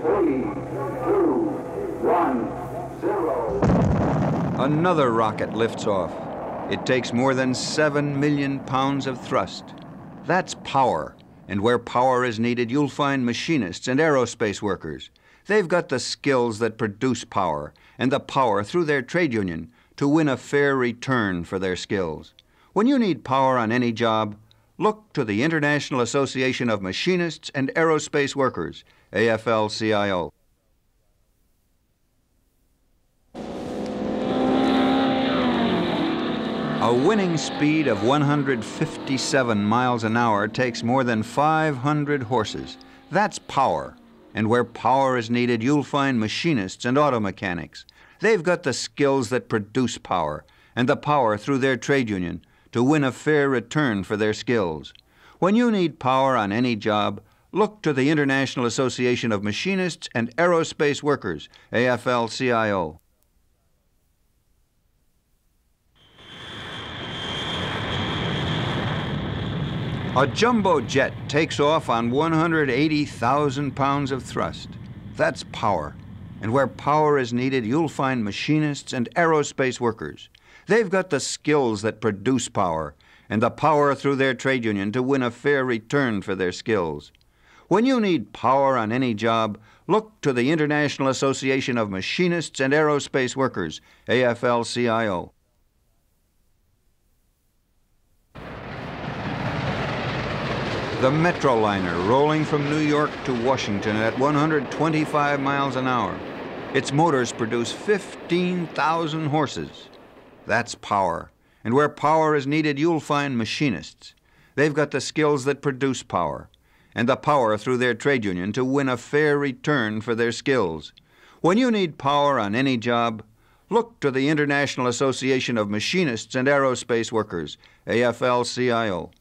3, 2, 1, 0. Another rocket lifts off. It takes more than 7 million pounds of thrust. That's power. And where power is needed, you'll find machinists and aerospace workers. They've got the skills that produce power and the power through their trade union to win a fair return for their skills. When you need power on any job, look to the International Association of Machinists and Aerospace Workers, AFL-CIO. A winning speed of 157 miles an hour takes more than 500 horses. That's power. And where power is needed, you'll find machinists and auto mechanics. They've got the skills that produce power and the power through their trade union to win a fair return for their skills. When you need power on any job, look to the International Association of Machinists and Aerospace Workers, AFL-CIO. A jumbo jet takes off on 180,000 pounds of thrust. That's power. And where power is needed, you'll find machinists and aerospace workers. They've got the skills that produce power and the power through their trade union to win a fair return for their skills. When you need power on any job, look to the International Association of Machinists and Aerospace Workers, AFL-CIO. The Metroliner rolling from New York to Washington at 125 miles an hour. Its motors produce 15,000 horses. That's power. And where power is needed, you'll find machinists. They've got the skills that produce power and the power through their trade union to win a fair return for their skills. When you need power on any job, look to the International Association of Machinists and Aerospace Workers, AFL-CIO.